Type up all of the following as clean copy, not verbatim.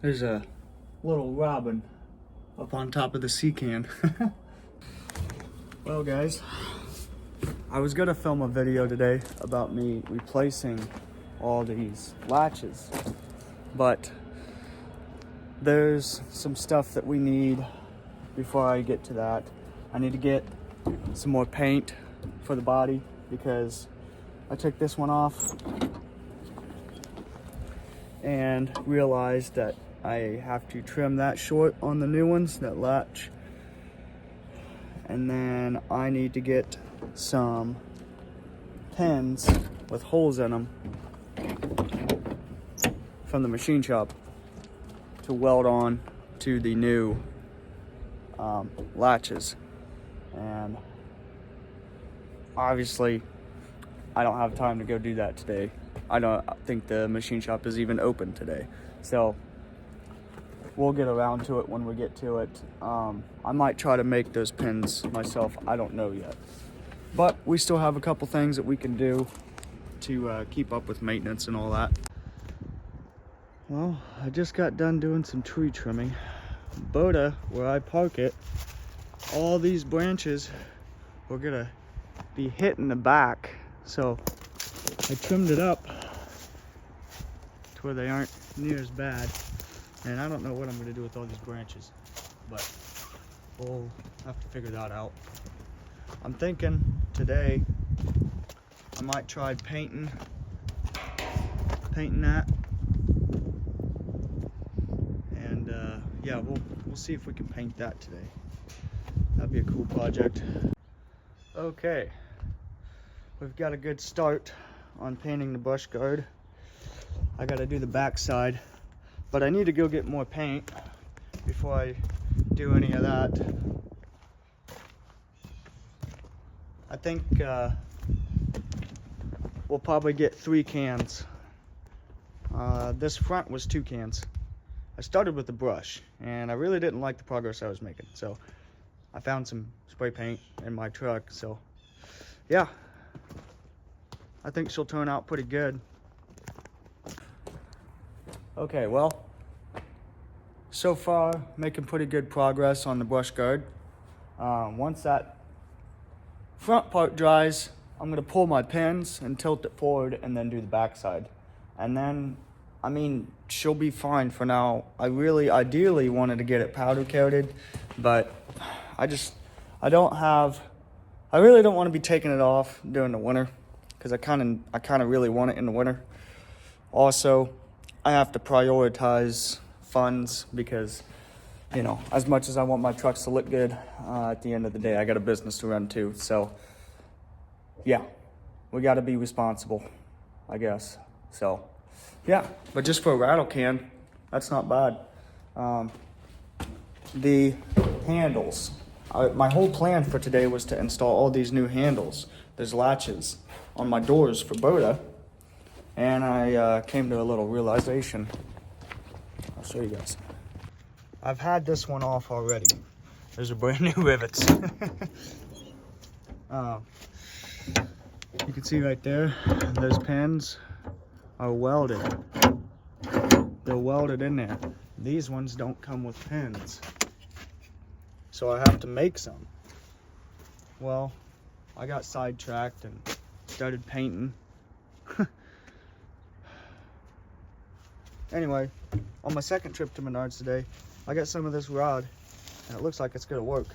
There's a little robin up on top of the sea can. Well, guys, I was gonna film a video today about me replacing all these latches, but there's some stuff that we need before I get to that. I need to get some more paint for the body because I took this one off and realized that I have to trim that short on the new ones, that latch. And then I need to get some pins with holes in them from the machine shop to weld on to the new latches. And obviously I don't have time to go do that today. I don't think the machine shop is even open today, so we'll get around to it when we get to it. I might try to make those pins myself. I don't know yet, but we still have a couple things that we can do to keep up with maintenance and all that. Well, I just got done doing some tree trimming. Burta, where I park it, all these branches were gonna be hitting the back, so I trimmed it up to where they aren't near as bad. And I don't know what I'm gonna do with all these branches, but we'll have to figure that out. I'm thinking today I might try painting that, and yeah, we'll see if we can paint that today. That'd be a cool project. Okay, we've got a good start on painting the bush guard. I gotta do the back side, but I need to go get more paint before I do any of that. I think we'll probably get 3 cans. This front was 2 cans. I started with the brush and I really didn't like the progress I was making, so I found some spray paint in my truck. So yeah, I think she'll turn out pretty good. Okay, well, so far making pretty good progress on the brush guard. Once that front part dries, I'm gonna pull my pins and tilt it forward and then do the back side. And then, I mean, she'll be fine for now. I really ideally wanted to get it powder coated, but I really don't want to be taking it off during the winter because I kind of really want it in the winter. Also, I have to prioritize funds because, you know, as much as I want my trucks to look good, at the end of the day, I got a business to run too. So yeah, we got to be responsible, I guess. So yeah, but just for a rattle can, that's not bad. The handles, my whole plan for today was to install all these new handles. There's latches on my doors for Burta, and I came to a little realization. I'll show you guys. I've had this one off already. Those are brand new rivets. You can see right there, those pins are welded. They're welded in there. These ones don't come with pins, so I have to make some. Well, I got sidetracked and started painting. Anyway, on my second trip to Menards today, I got some of this rod and it looks like it's gonna work.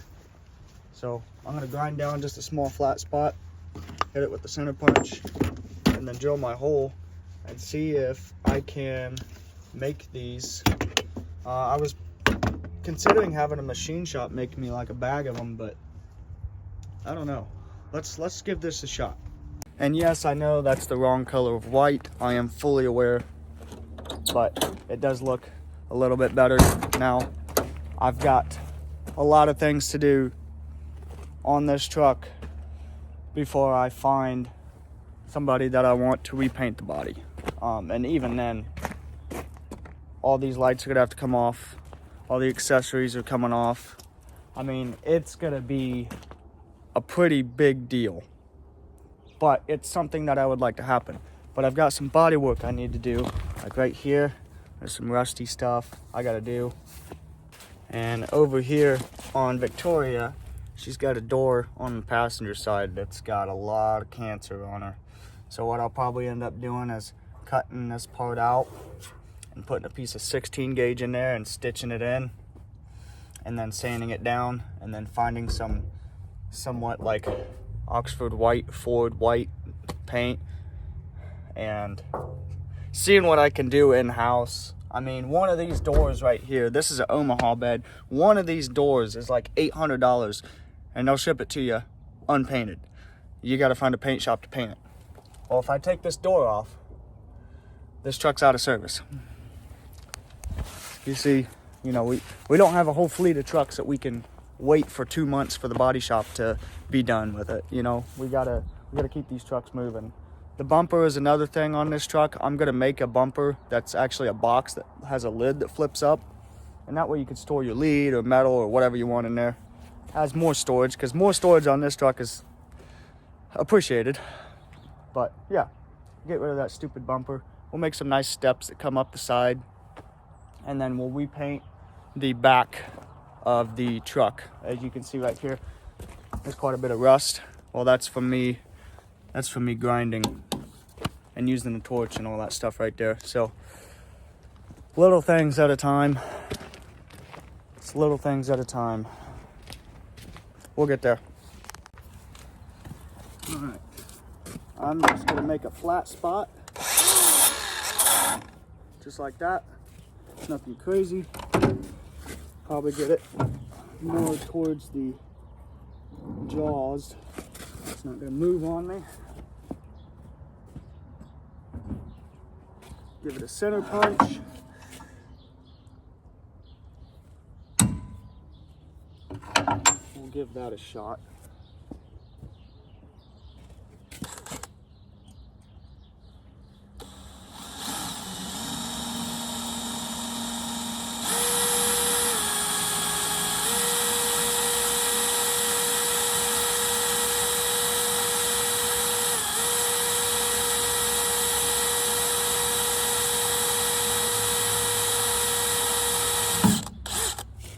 So I'm gonna grind down just a small flat spot, hit it with the center punch, and then drill my hole and see if I can make these. I was considering having a machine shop make me like a bag of them, but I don't know. Let's give this a shot. And yes, I know that's the wrong color of white. I am fully aware, but it does look a little bit better now. I've got a lot of things to do on this truck before I find somebody that I want to repaint the body. And even then, all these lights are gonna have to come off. All the accessories are coming off. I mean, it's gonna be a pretty big deal, but it's something that I would like to happen. But I've got some body work I need to do, like right here There's some rusty stuff I gotta do. And over here on Victoria, she's got a door on the passenger side that's got a lot of cancer on her. So what I'll probably end up doing is cutting this part out and putting a piece of 16 gauge in there and stitching it in, and then sanding it down, and then finding some somewhat like Oxford white, Ford white paint, and seeing what I can do in-house. I mean, one of these doors right here, this is an Omaha bed. One of these doors is like $800, and they'll ship it to you unpainted. You got to find a paint shop to paint it. Well, if I take this door off, this truck's out of service. You see, you know, we don't have a whole fleet of trucks that we can wait for 2 months for the body shop to be done with it. You know, we gotta keep these trucks moving. The bumper is another thing on this truck. I'm gonna make a bumper that's actually a box that has a lid that flips up, and that way you can store your lead or metal or whatever you want in there. Has more storage, because more storage on this truck is appreciated. But yeah, get rid of that stupid bumper. We'll make some nice steps that come up the side, and then we'll repaint the back of the truck. As you can see right here, there's quite a bit of rust. Well, that's from me grinding and using the torch and all that stuff right there. So little things at a time. It's little things at a time. We'll get there. All right, I'm just gonna make a flat spot, just like that. Nothing crazy. Probably get it more towards the jaws. It's not gonna move on me. Give it a center punch. We'll give that a shot.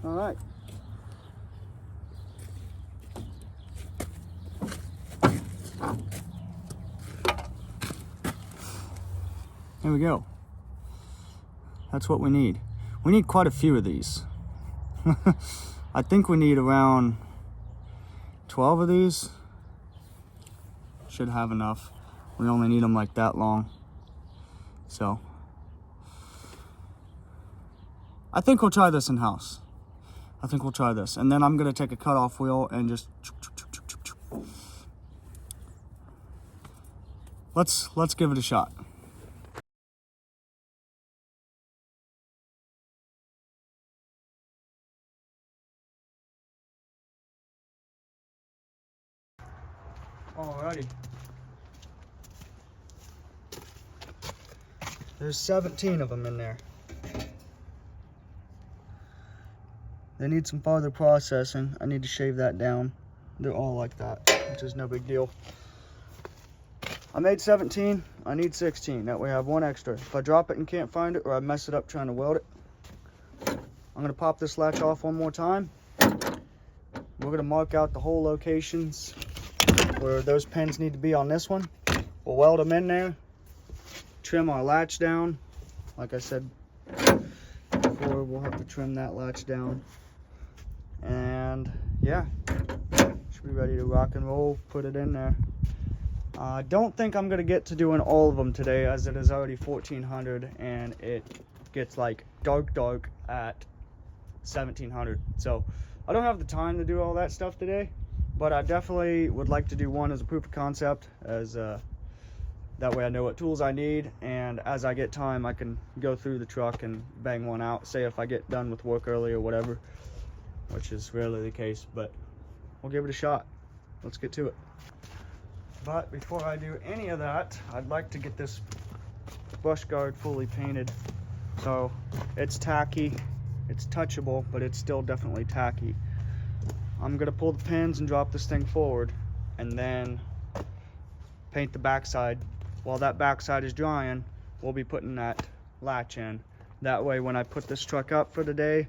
All right. There we go. That's what we need. We need quite a few of these. I think we need around 12 of these. Should have enough. We only need them like that long. So I think we'll try this in-house. I think we'll try this. And then I'm gonna take a cutoff wheel and just let's give it a shot. Alrighty. There's 17 of them in there. They need some farther processing. I need to shave that down. They're all like that, which is no big deal. I made 17, I need 16. That way I have one extra. If I drop it and can't find it, or I mess it up trying to weld it, I'm gonna pop this latch off one more time. We're gonna mark out the hole locations where those pins need to be on this one. We'll weld them in there, trim our latch down. Like I said before, we'll have to trim that latch down. And yeah, should be ready to rock and roll, put it in there. I don't think I'm gonna get to doing all of them today, as it is already 1400 and it gets like dark at 1700. So I don't have the time to do all that stuff today, but I definitely would like to do one as a proof of concept, as that way I know what tools I need, and as I get time I can go through the truck and bang one out, say if I get done with work early or whatever, which is rarely the case, but we'll give it a shot. Let's get to it. But before I do any of that, I'd like to get this brush guard fully painted. So it's tacky, it's touchable, but it's still definitely tacky. I'm gonna pull the pins and drop this thing forward, and then paint the backside. While that backside is drying, we'll be putting that latch in, That way when I put this truck up for the day,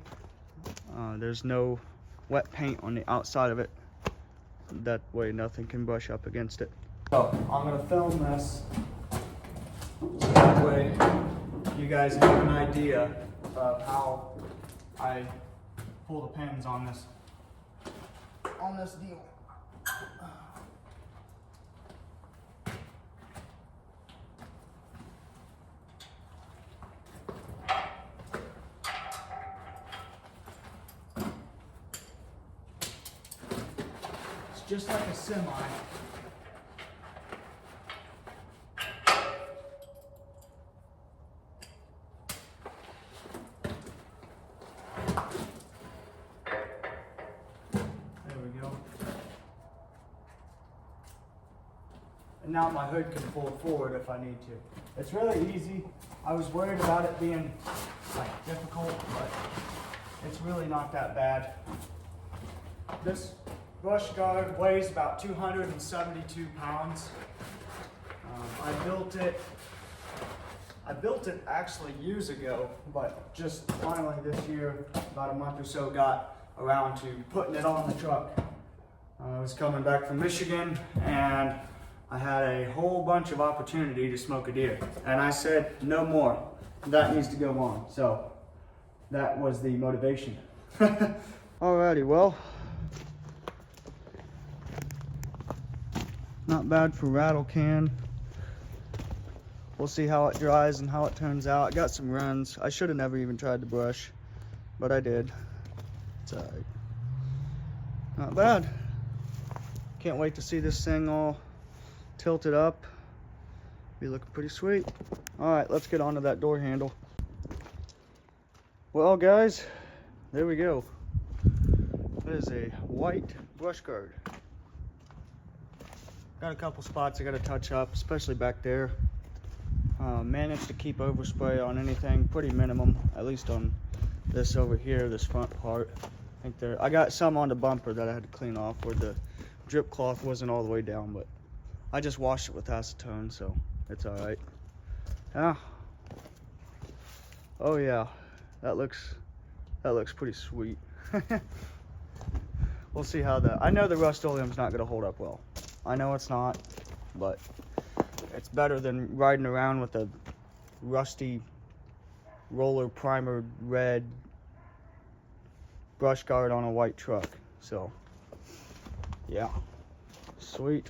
there's no wet paint on the outside of it. That way nothing can brush up against it. So I'm gonna film this so that way you guys have an idea of how I pull the pins on this deal. It's just like a semi. And now my hood can fold forward if I need to. It's really easy. I was worried about it being like difficult, but it's really not that bad. This brush guard weighs about 272 pounds. I built it actually years ago, but just finally this year, about a month or so, got around to putting it on the truck. I was coming back from Michigan and I had a whole bunch of opportunity to smoke a deer. And I said, no more. That needs to go on. So that was the motivation. Alrighty, well, not bad for rattle can. We'll see how it dries and how it turns out. I got some runs. I should have never even tried to brush, but I did. It's alright. Not bad. Can't wait to see this thing all tilted up. Be looking pretty sweet. Alright, let's get onto that door handle. Well guys, there we go. That is a white brush guard. Got a couple spots I gotta touch up, especially back there. Managed to keep overspray on anything pretty minimum, at least on this over here, this front part. I got some on the bumper that I had to clean off where the drip cloth wasn't all the way down, but I just washed it with acetone, so it's all right. Yeah. Oh yeah, that looks pretty sweet. We'll see how I know the Rust-Oleum's not gonna hold up well. I know it's not, but it's better than riding around with a rusty roller primer red brush guard on a white truck. So yeah, sweet.